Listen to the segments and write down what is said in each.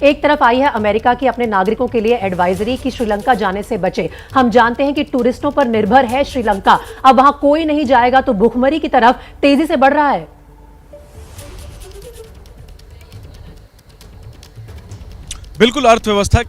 एक तरफ आई है अमेरिका की अपने नागरिकों के लिए एडवाइजरी कि श्रीलंका जाने से बचे। हम जानते हैं कि टूरिस्टों पर निर्भर है श्रीलंका, अब वहां कोई नहीं जाएगा तो भुखमरी की तरफ तेजी से बढ़ रहा है। बिल्कुल, अर्थव्यवस्था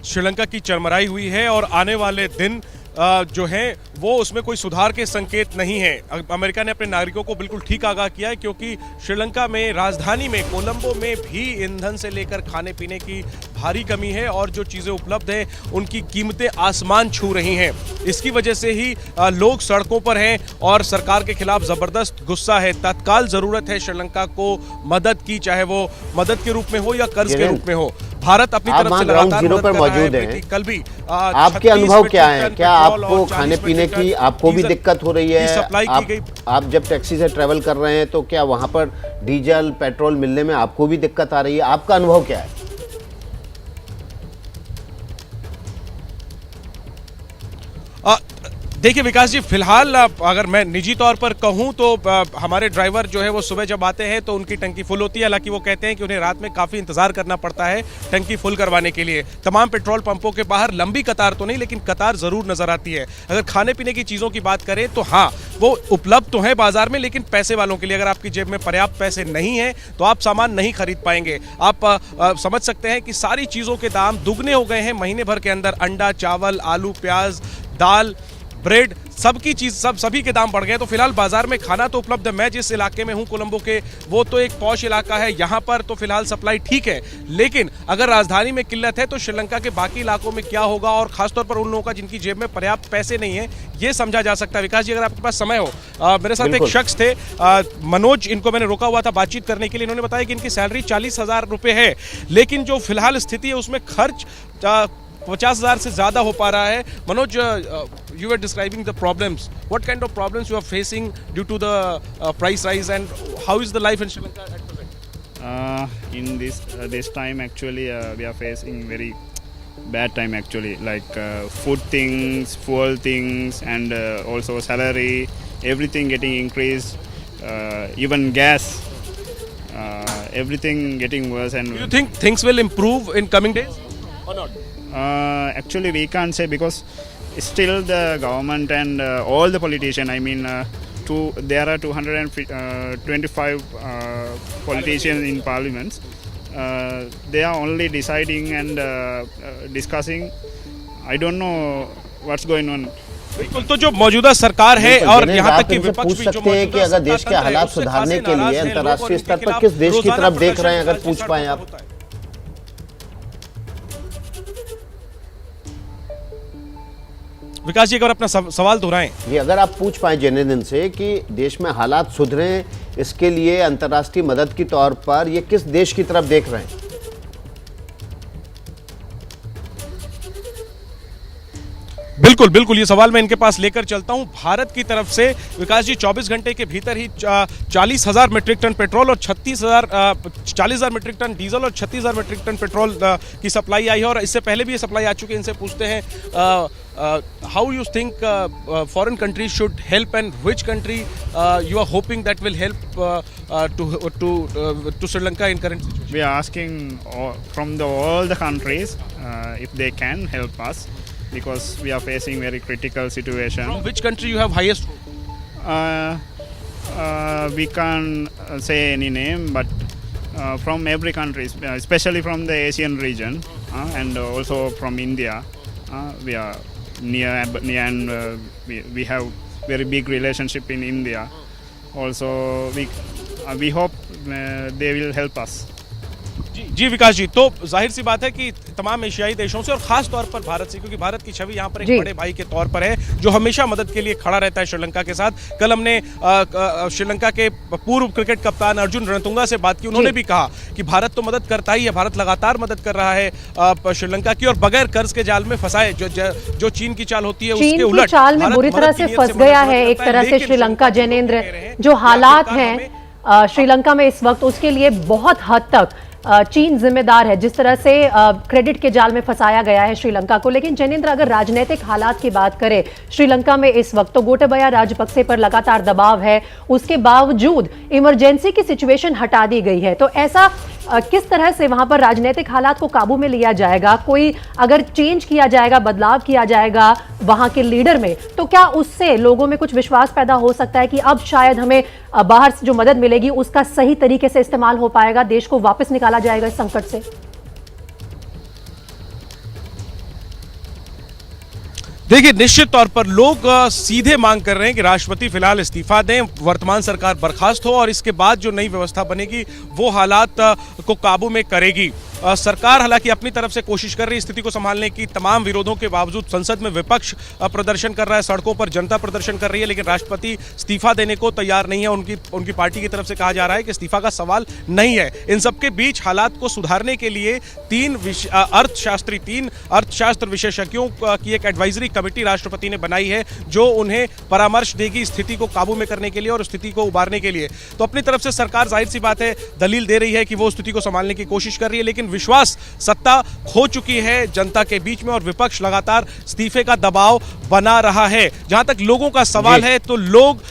श्रीलंका की चरमराई हुई है और आने वाले दिन जो है वो उसमें कोई सुधार के संकेत नहीं है। अमेरिका ने अपने नागरिकों को बिल्कुल ठीक आगाह किया है, क्योंकि श्रीलंका में राजधानी में कोलंबो में भी ईंधन से लेकर खाने पीने की भारी कमी है और जो चीज़ें उपलब्ध हैं उनकी कीमतें आसमान छू रही हैं। इसकी वजह से ही लोग सड़कों पर हैं और सरकार के खिलाफ ज़बरदस्त गुस्सा है। तत्काल ज़रूरत है श्रीलंका को मदद की, चाहे वो मदद के रूप में हो या कर्ज के रूप में हो। भारत अपनी तरफ से लगातार मदद कर रहा है। कल भी आपके अनुभव क्या है? क्या आपको खाने पीने की आपको भी दिक्कत हो रही है? सप्लाई की गई। आप जब टैक्सी से ट्रेवल कर रहे हैं तो क्या वहां पर डीजल पेट्रोल मिलने में आपको भी दिक्कत आ रही है? आपका अनुभव क्या है? देखिए विकास जी, फिलहाल अगर मैं निजी तौर पर कहूं तो हमारे ड्राइवर जो है वो सुबह जब आते हैं तो उनकी टंकी फुल होती है। हालांकि वो कहते हैं कि उन्हें रात में काफ़ी इंतजार करना पड़ता है टंकी फुल करवाने के लिए। तमाम पेट्रोल पंपों के बाहर लंबी कतार तो नहीं, लेकिन कतार ज़रूर नज़र आती है। अगर खाने पीने की चीज़ों की बात करें तो हाँ, वो उपलब्ध तो है बाजार में, लेकिन पैसे वालों के लिए। अगर आपकी जेब में पर्याप्त पैसे नहीं हैं तो आप सामान नहीं खरीद पाएंगे। आप समझ सकते हैं कि सारी चीज़ों के दाम दुगने हो गए हैं महीने भर के अंदर। अंडा, चावल, आलू, प्याज, दाल, ब्रेड, सबकी चीज सभी के दाम बढ़ गए। तो फिलहाल बाजार में खाना तो उपलब्ध है। मैं जिस इलाके में हूं कोलंबो के, वो तो एक पॉश इलाका है। यहां पर तो फिलहाल सप्लाई ठीक है, लेकिन अगर राजधानी में किल्लत है तो श्रीलंका के बाकी इलाकों में क्या होगा, और खासतौर पर उन लोगों का जिनकी जेब में पर्याप्त पैसे नहीं है, ये समझा जा सकता है। विकास जी, अगर आपके पास समय हो, मेरे साथ एक शख्स थे मनोज, इनको मैंने रोका हुआ था बातचीत करने के लिए। इन्होंने बताया कि इनकी सैलरी 40,000 रुपये है, लेकिन जो फिलहाल स्थिति है उसमें खर्च 50,000 से ज्यादा हो पा रहा है। Manoj, you were describing the problems. What kind of problems you are facing due to the price rise, and how is the life in Sri Lanka at present? In this time actually we are facing very bad time actually, like food things, fuel things, and also salary, everything getting increased, even gas, everything getting worse. And do you think things will improve in coming days or not? Actually we can't say, because still the government and all the politicians, I mean there are 225 politicians in parliaments. They are only deciding and discussing. I don't know what's going on. बिल्कुल, तो जो मौजूदा सरकार है और यहाँ तक कि विपक्ष पूछ सकते हैं कि अगर देश के हालात सुधारने के लिए अंतर्राष्ट्रीय स्तर पर किस देश की तरफ देख रहे हैं, अगर पूछ पाए आप? विकास जी, अगर अपना सवाल दोहराएं। ये अगर आप पूछ पाए जेनेदिन से कि देश में हालात सुधरे, इसके लिए अंतर्राष्ट्रीय मदद के तौर पर ये किस देश की तरफ देख रहे हैं? बिल्कुल बिल्कुल, ये सवाल मैं इनके पास लेकर चलता हूं। भारत की तरफ से विकास जी 24 घंटे के भीतर ही 40,000 मीट्रिक टन पेट्रोल और 40,000 मीट्रिक टन डीजल और 36,000 मीट्रिक टन पेट्रोल की सप्लाई आई है। और इससे पहले भी ये सप्लाई आ चुकी है। इनसे पूछते हैं how you think foreign countries should help, and which country you are hoping that will help to Sri Lanka in current situation? We are asking from all the countries if they can help us, because we are facing very critical situation. From which country you have highest hope? We can't say any name, but from every country, especially from the Asian region, and also from India. We are near and we have very big relationship in India. Also we hope they will help us. जी विकास जी, तो जाहिर सी बात है कि तमाम एशियाई देशों से और खास तौर पर भारत से, क्योंकि भारत की छवि यहाँ पर एक बड़े भाई के तौर पर है जो हमेशा मदद के लिए खड़ा रहता है श्रीलंका के साथ। कल हमने श्रीलंका के पूर्व क्रिकेट कप्तान अर्जुन रणतुंगा से बात की। उन्होंने भी कहा कि भारत तो मदद करता ही है, भारत लगातार मदद कर रहा है श्रीलंका की, और बगैर कर्ज के जाल में फंसाए। जो चीन की चाल होती है उसके उलट चाल में बुरी तरह से फंस गया है एक तरह से श्रीलंका। जैनेंद्र, जो हालात हैं श्रीलंका में इस वक्त, उसके लिए बहुत हद तक चीन जिम्मेदार है, जिस तरह से क्रेडिट के जाल में फंसाया गया है श्रीलंका को। लेकिन जैनेंद्र, अगर राजनीतिक हालात की बात करें श्रीलंका में इस वक्त, तो गोटाबाया राजपक्से पर लगातार दबाव है। उसके बावजूद इमरजेंसी की सिचुएशन हटा दी गई है। तो ऐसा किस तरह से वहां पर राजनीतिक हालात को काबू में लिया जाएगा? कोई अगर चेंज किया जाएगा, बदलाव किया जाएगा वहां के लीडर में, तो क्या उससे लोगों में कुछ विश्वास पैदा हो सकता है कि अब शायद हमें बाहर से जो मदद मिलेगी उसका सही तरीके से इस्तेमाल हो पाएगा, देश को वापस निकाला जाएगा इस संकट से? देखिए, निश्चित तौर पर लोग सीधे मांग कर रहे हैं कि राष्ट्रपति फिलहाल इस्तीफा दें, वर्तमान सरकार बर्खास्त हो और इसके बाद जो नई व्यवस्था बनेगी वो हालात को काबू में करेगी। सरकार हालांकि अपनी तरफ से कोशिश कर रही है स्थिति को संभालने की। तमाम विरोधों के बावजूद संसद में विपक्ष प्रदर्शन कर रहा है, सड़कों पर जनता प्रदर्शन कर रही है, लेकिन राष्ट्रपति इस्तीफा देने को तैयार नहीं है। उनकी पार्टी की तरफ से कहा जा रहा है कि इस्तीफा का सवाल नहीं है। इन सबके बीच हालात को सुधारने के लिए तीन अर्थशास्त्र विशेषज्ञों की एक एडवाइजरी कमेटी राष्ट्रपति ने बनाई है, जो उन्हें परामर्श देगी स्थिति को काबू में करने के लिए और स्थिति को उबारने के लिए। तो अपनी तरफ से सरकार जाहिर सी बात है दलील दे रही है कि वो स्थिति को संभालने की कोशिश कर रही है, लेकिन विश्वास सत्ता खो चुकी है जनता के बीच में और विपक्ष लगातार इस्तीफे का दबाव बना रहा है। जहां तक लोगों का सवाल है तो लोग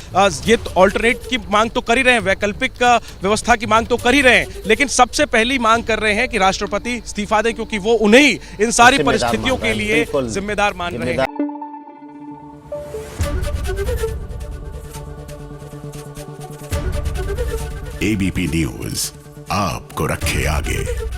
ये ऑल्टरनेट की मांग तो कर ही रहे हैं, वैकल्पिक व्यवस्था की मांग तो कर ही रहे हैं, लेकिन सबसे पहली मांग कर रहे हैं कि राष्ट्रपति इस्तीफा दें, क्योंकि वो उन्हें इन सारी परिस्थितियों के लिए जिम्मेदार मान रहे हैं। एबीपी न्यूज आपको रखे आगे।